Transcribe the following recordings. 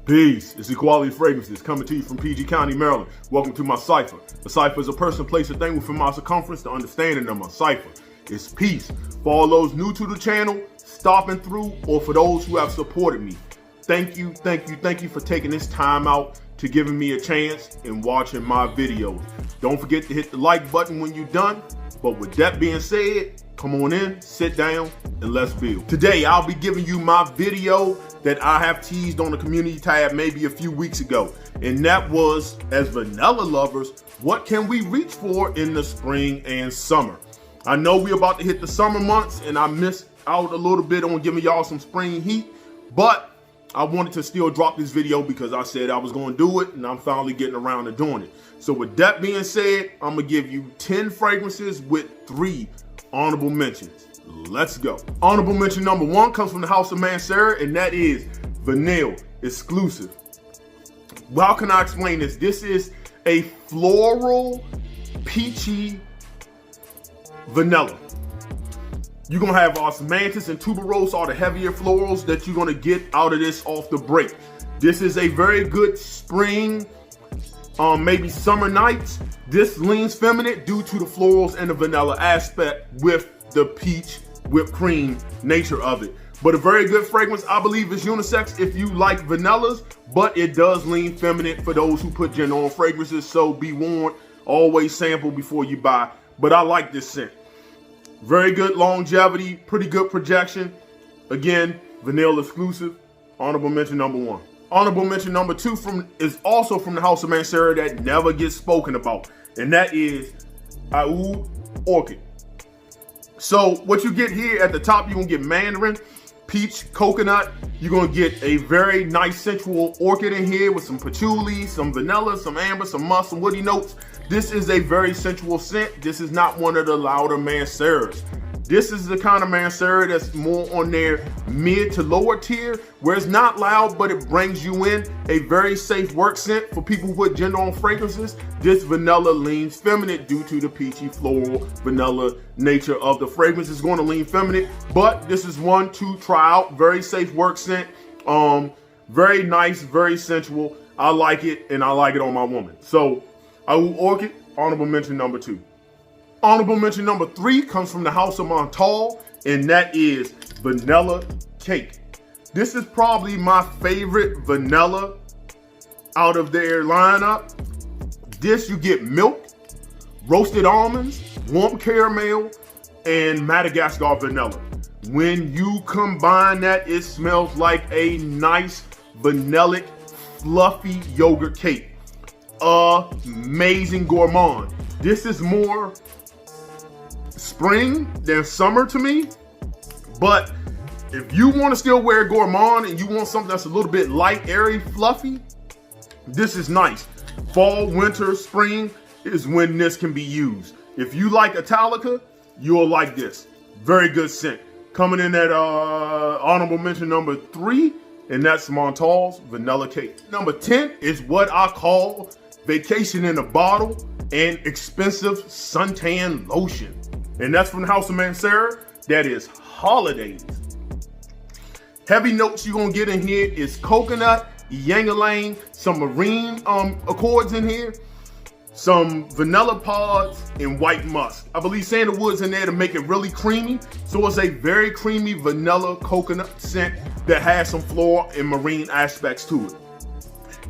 Peace, it's Equalityfragrances coming to you from PG County, Maryland. Welcome to my cipher. A cipher is a person, place, or thing within my circumference. The understanding of my cipher is peace. For all those new to the channel, stopping through, or for those who have supported me, thank you for taking this time out to giving me a chance and watching my videos. Don't forget to hit the like button when you're done. But with that being said, come on in, sit down, and let's build. Today, I'll be giving you my video that I have teased on the community tab maybe a few weeks ago. And that was, as vanilla lovers, what can we reach for in the spring and summer? I know we're about to hit the summer months and I missed out a little bit on giving y'all some spring heat, but I wanted to still drop this video because I said I was going to do it, and I'm finally getting around to doing it. So with that being said, I'm going to give you 10 fragrances with 3 honorable mentions. Let's go. Honorable mention number 1 comes from the house of Mancera, and that is Vanilla exclusive. Well, how can I explain this? This is a floral, peachy vanilla. You're going to have osmanthus and tuberose, all the heavier florals that you're going to get out of this off the break. This is a very good spring, maybe summer nights. This leans feminine due to the florals and the vanilla aspect with the peach whipped cream nature of it. But a very good fragrance, I believe, is unisex if you like vanillas, but it does lean feminine for those who put gender on fragrances. So be warned, always sample before you buy. But I like this scent. Very good longevity, pretty good projection. Again, vanilla exclusive. Honorable mention number 1. Honorable mention number 2 is also from the house of Mansara that never gets spoken about, and that is Mansara Orchid. So what you get here at the top, you're gonna get mandarin, peach, coconut. You're gonna get a very nice sensual orchid in here with some patchouli, some vanilla, some amber, some musk, some woody notes. This is a very sensual scent. This is not one of the louder Manceras. This is the kind of Mancera that's more on their mid to lower tier, where it's not loud, but it brings you in. A very safe work scent for people who put gender on fragrances. This vanilla leans feminine due to the peachy floral vanilla nature of the fragrance. It's going to lean feminine, but this is one to try out. Very safe work scent. Very nice, very sensual. I like it, and I like it on my woman. So, Mansara Orchid, honorable mention number 2. Honorable mention number 3 comes from the house of Montblanc, and that is Vanilla Cake. This is probably my favorite vanilla out of their lineup. This, you get milk, roasted almonds, warm caramel, and Madagascar vanilla. When you combine that, it smells like a nice vanillic, fluffy yogurt cake. Amazing gourmand. This is more spring than summer to me, but if you want to still wear gourmand and you want something that's a little bit light, airy, fluffy, this is nice. Fall, winter, spring is when this can be used. If you like Italica, you'll like this. Very good scent. Coming in at honorable mention number 3, and that's Montblanc's Vanilla Cake. Number 10 is what I call vacation in a bottle and expensive suntan lotion. And that's from the house of Mancera. That is Holidays. Heavy notes you're gonna get in here is coconut, ylang-ylang, some marine accords in here, some vanilla pods, and white musk. I believe sandalwood's in there to make it really creamy. So it's a very creamy vanilla coconut scent that has some floral and marine aspects to it.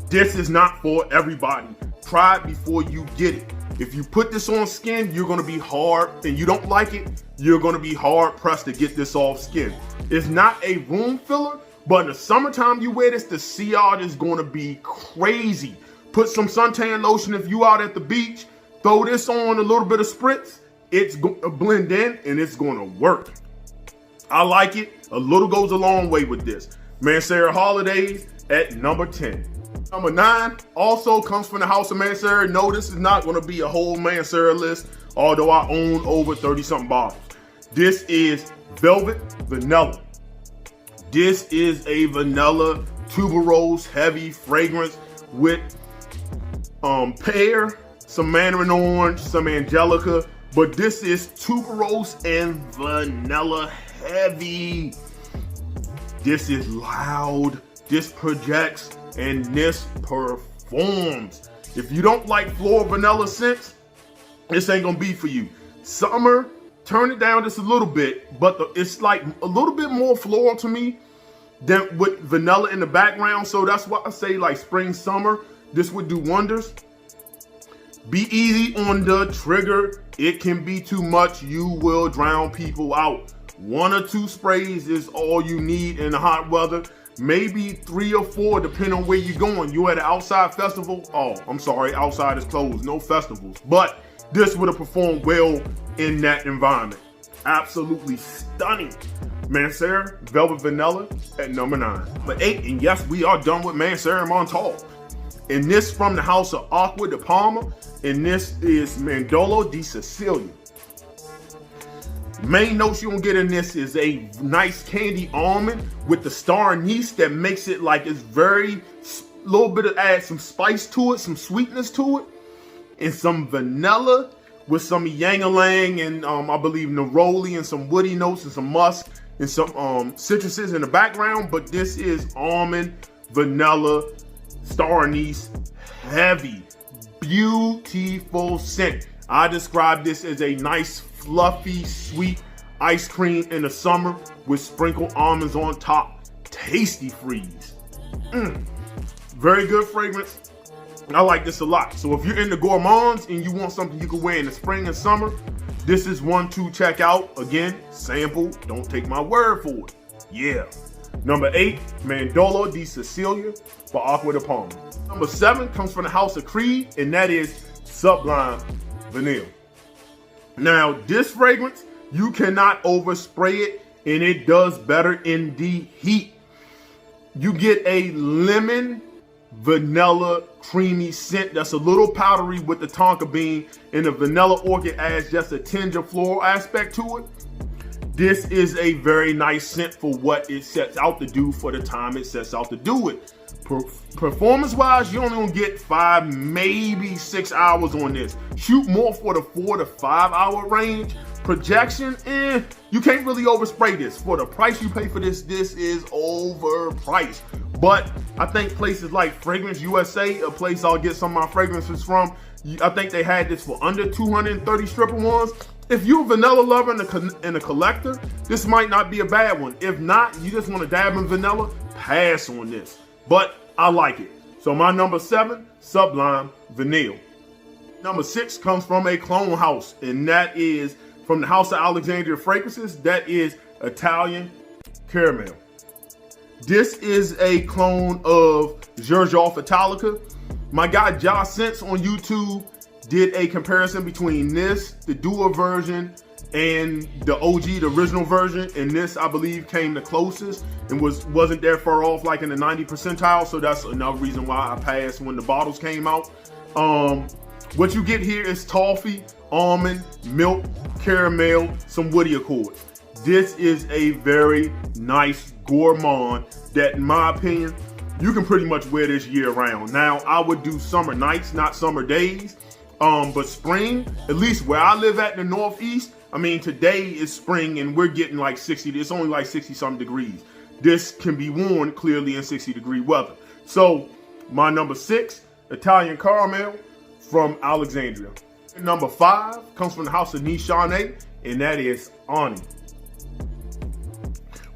This is not for everybody. Try it before you get it. If you put this on skin, you're gonna be hard, and you don't like it, you're gonna be hard pressed to get this off skin. It's not a room filler, but in the summertime you wear this, the sillage is gonna be crazy. Put some suntan lotion if you out at the beach, throw this on a little bit of spritz, it's gonna blend in and it's gonna work. I like it. A little goes a long way with this. Mancera Holidays at number 10. Number 9 also comes from the house of Mancera. No, this is not going to be a whole Mancera list, although I own over 30-something bottles. This is Velvet Vanilla. This is a vanilla tuberose heavy fragrance with pear, some mandarin orange, some angelica, but this is tuberose and vanilla heavy. This is loud. this projects and this performs. If you don't like floral vanilla scents, this ain't gonna be for you. Summer, turn it down just a little bit, but it's like a little bit more floral to me than with vanilla in the background. So that's why I say like spring, summer, this would do wonders. Be easy on the trigger. It can be too much. You will drown people out. 1 or 2 sprays is all you need in the hot weather. Maybe 3 or 4, depending on where you're going. You at an outside festival? Oh, I'm sorry, outside is closed, no festivals. But this would have performed well in that environment. Absolutely stunning. Mancera Velvet Vanilla at number 9. Number 8, and yes, we are done with Mancera Montal. And this from the house of Aqua de Palma, and this is Mando di Sicilian. Main notes you're gonna get in this is a nice candy almond with the star anise that makes it like it's very, little bit of add some spice to it, some sweetness to it, and some vanilla with some ylang-ylang and I believe neroli and some woody notes and some musk and some citruses in the background. But this is almond, vanilla, star anise, heavy, beautiful scent. I describe this as a nice, fluffy, sweet ice cream in the summer with sprinkled almonds on top. Tasty freeze. Very good fragrance. I like this a lot. So if you're into gourmands and you want something you can wear in the spring and summer, this is one to check out. Again, sample, don't take my word for it. Yeah. Number 8, Mando di Sicilian by Aqua de Palma. Number 7 comes from the house of Creed, and that is Supline Vanilla. Now, this fragrance, you cannot overspray it, and it does better in the heat. You get a lemon, vanilla, creamy scent that's a little powdery with the tonka bean, and the vanilla orchid adds just a tinge of floral aspect to it. This is a very nice scent for what it sets out to do for the time it sets out to do it. Performance-wise, you're only gonna get 5, maybe 6 hours on this. Shoot more for the 4 to 5 hour range. Projection, you can't really overspray this. For the price you pay for this, this is overpriced. But I think places like Fragrance USA, a place I'll get some of my fragrances from, I think they had this for under 230 stripper ones. If you're a vanilla lover and a collector, this might not be a bad one. If not, you just want to dab in vanilla, pass on this. But I like it. So my number 7, Supline Vanilla. Number 6 comes from a clone house, and that is from the house of Alexandria Fragrances. That is Italian Caramel. This is a clone of Xerjoff Italica. My guy Josh Sense on YouTube did a comparison between this, the duo version, and the OG, the original version, and this I believe came the closest and wasn't that far off, like in the 90 percentile. So that's another reason why I passed when the bottles came out. What you get here is toffee, almond, milk, caramel, some woody accord. This is a very nice gourmand that, in my opinion, you can pretty much wear this year round. Now, I would do summer nights, not summer days. But spring, at least where I live at in the Northeast, I mean, today is spring and we're getting like 60, it's only like 60 something degrees. This can be worn clearly in 60-degree weather. So my number 6, Italian Caramel from Alexandria. Number 5 comes from the house of Shawny, and that is Shawny.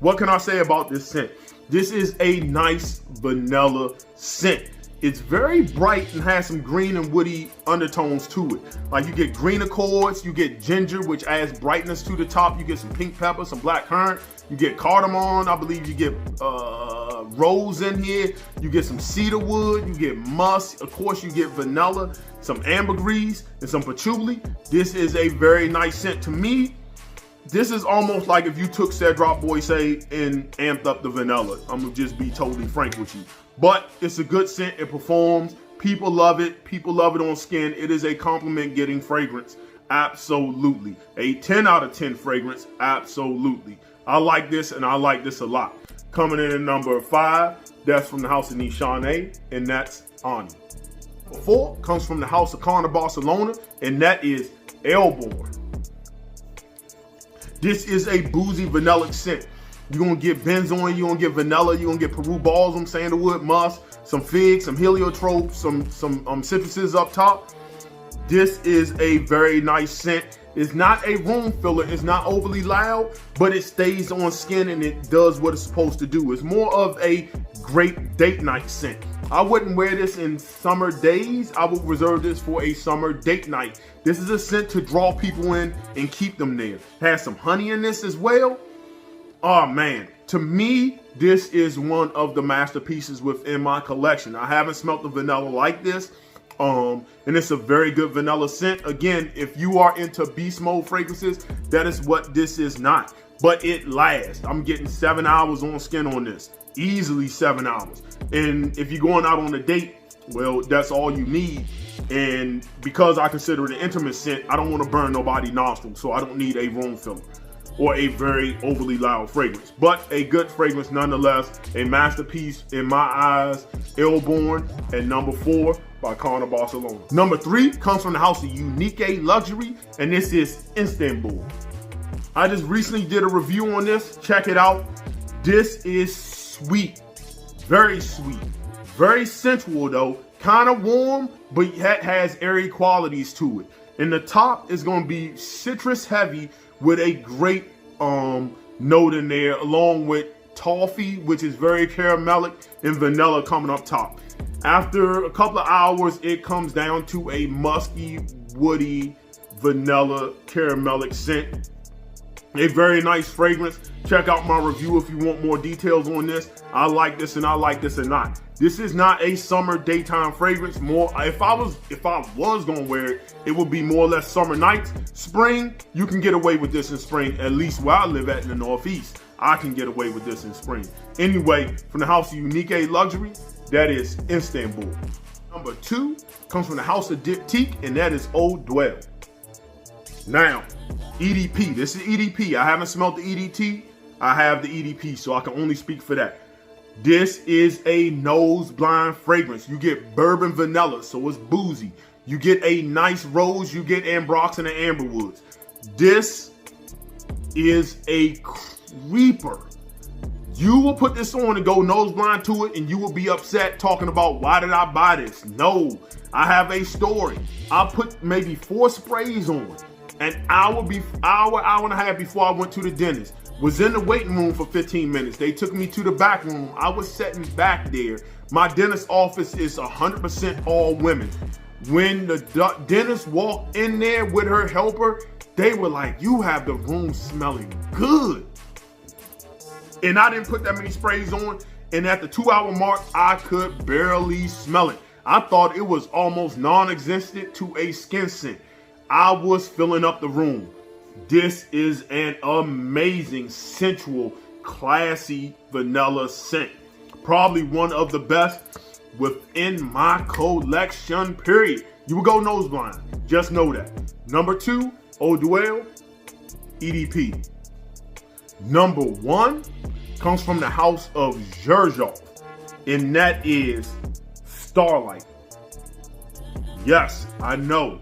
What can I say about this scent? This is a nice vanilla scent. It's very bright and has some green and woody undertones to it. Like you get green accords, you get ginger, which adds brightness to the top. You get some pink pepper, some black currant. You get cardamom. I believe you get rose in here. You get some cedar wood. You get musk. Of course, you get vanilla, some ambergris, and some patchouli. This is a very nice scent to me. This is almost like if you took Cedroc Boise and amped up the vanilla. I'm gonna just be totally frank with you. But it's a good scent, it performs. People love it on skin. It is a compliment getting fragrance, absolutely. A 10 out of 10 fragrance, absolutely. I like this and I like this a lot. Coming in at number 5, that's from the house of Shawny, and that's Shawny. 4 comes from the house of Carner Barcelona, and that is Borde. This is a boozy vanillic scent. You're gonna get benzoin, you're gonna get vanilla, you're gonna get Peru balsam, sandalwood, musk, some figs, some heliotrope, some citruses up top. This is a very nice scent. It's not a room filler, it's not overly loud, but it stays on skin and it does what it's supposed to do. It's more of a great date night scent. I wouldn't wear this in summer days. I would reserve this for a summer date night. This is a scent to draw people in and keep them there. Has some honey in this as well. Oh man, to me, this is one of the masterpieces within my collection. I haven't smelt the vanilla like this. And it's a very good vanilla scent. Again, if you are into beast mode fragrances, that is what this is not. But it lasts. I'm getting 7 hours on skin on this. Easily 7 hours. And if you're going out on a date, well, that's all you need. And because I consider it an intimate scent, I don't want to burn nobody's nostrils, so I don't need a room filler or a very overly loud fragrance. But a good fragrance nonetheless, a masterpiece in my eyes, Airborne at number 4 by Carner Barcelona. Number 3 comes from the house of Unique Luxury, and this is Istanbul. I just recently did a review on this. Check it out. This is sweet, very sensual though, kind of warm, but has airy qualities to it. And the top is going to be citrus heavy with a great note in there, along with toffee, which is very caramelic, and vanilla coming up top. After a couple of hours, it comes down to a musky, woody, vanilla, caramelic scent. A very nice fragrance. Check out my review if you want more details on this. I like this and I like this and not. This is not a summer daytime fragrance. More, if I was gonna wear it, it would be more or less summer nights. Spring, you can get away with this in spring. At least where I live at in the Northeast, I can get away with this in spring. Anyway, from the house of Unique Luxury, that is Istanbul. Number 2 comes from the house of Diptyque, and that is Eau Dwell. Now, EDP. This is EDP. I haven't smelled the EDT. I have the EDP, so I can only speak for that. This is a nose blind fragrance. You get bourbon vanilla, so it's boozy. You get a nice rose. You get ambrox and the amberwoods. This is a creeper. You will put this on and go nose blind to it, and you will be upset talking about, why did I buy this? No, I have a story. I put maybe 4 sprays on. An hour and a half before I went to the dentist. Was in the waiting room for 15 minutes. They took me to the back room. I was sitting back there. My dentist office is 100% all women. When the dentist walked in there with her helper, they were like, you have the room smelling good. And I didn't put that many sprays on. And at the 2-hour mark, I could barely smell it. I thought it was almost non-existent to a skin scent. I was filling up the room. This is an amazing, sensual, classy vanilla scent. Probably one of the best within my collection, period. You will go nose blind. Just know that. Number 2, Eau Dwell, EDP. Number 1 comes from the house of Xerjoff, and that is Starlight. Yes, I know.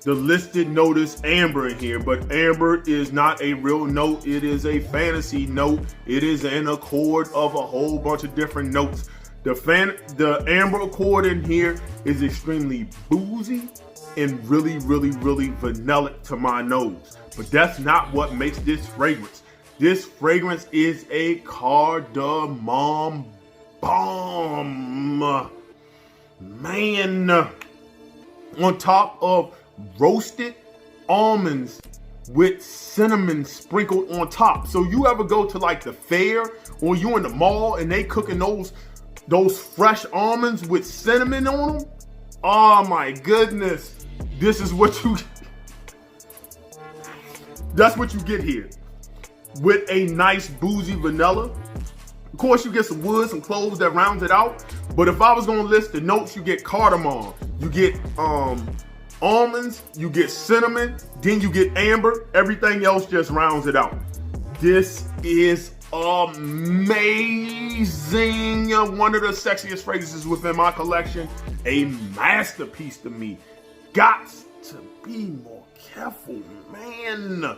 The listed note is amber in here, but amber is not a real note. It is a fantasy note. It is an accord of a whole bunch of different notes. The amber accord in here is extremely boozy and really vanilla to my nose. But that's not what makes this fragrance. This fragrance is a cardamom bomb. Man, on top of roasted almonds with cinnamon sprinkled on top. So you ever go to like the fair or you in the mall and they cooking those fresh almonds with cinnamon on them? Oh my goodness. This is what that's what you get here. With a nice boozy vanilla. Of course, you get some wood, some cloves that rounds it out. But if I was gonna list the notes, you get cardamom, you get almonds, you get cinnamon, then you get amber. Everything else just rounds it out. This is amazing. One of the sexiest fragrances within my collection. A masterpiece to me. Got to be more careful, man.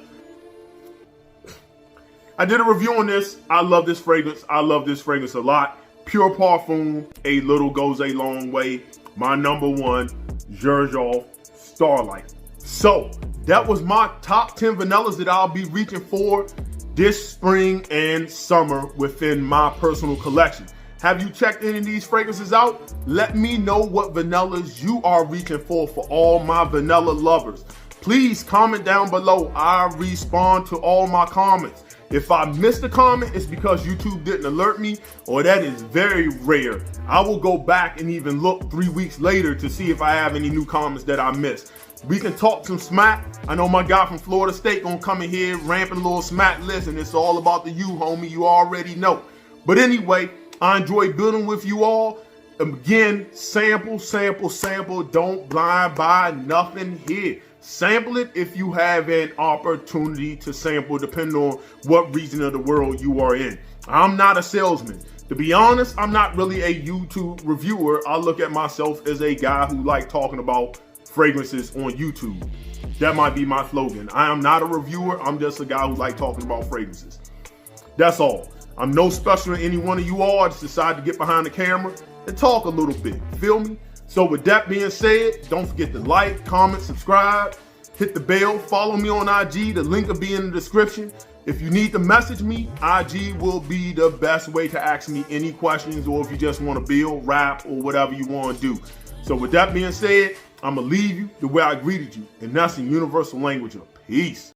I did a review on this. I love this fragrance. I love this fragrance a lot. Pure Parfum, a little goes a long way. My number one, Xerjoff Starlight. So that was my top 10 vanillas that I'll be reaching for this spring and summer within my personal collection. Have you checked any of these fragrances out? Let me know what vanillas you are reaching for all my vanilla lovers. Please comment down below. I respond to all my comments. If I missed a comment, it's because YouTube didn't alert me, or that is very rare. I will go back and even look 3 weeks later to see if I have any new comments that I missed. We can talk some smack. I know my guy from Florida State gonna come in here ramping a little smack list, and it's all about the you, homie. You already know. But anyway, I enjoy building with you all. Again, sample, sample, sample. Don't blind buy nothing here. Sample it if you have an opportunity to sample, depending on what region of the world you are in. I'm not a salesman. To be honest, I'm not really a YouTube reviewer. I look at myself as a guy who likes talking about fragrances on YouTube. That might be my slogan. I am not a reviewer. I'm just a guy who likes talking about fragrances. That's all. I'm no special to any one of you all. I just decided to get behind the camera and talk a little bit. Feel me? So with that being said, don't forget to like, comment, subscribe, hit the bell, follow me on IG. The link will be in the description. If you need to message me, IG will be the best way to ask me any questions, or if you just want to build, rap, or whatever you want to do. So with that being said, I'm going to leave you the way I greeted you, and that's in universal language of peace.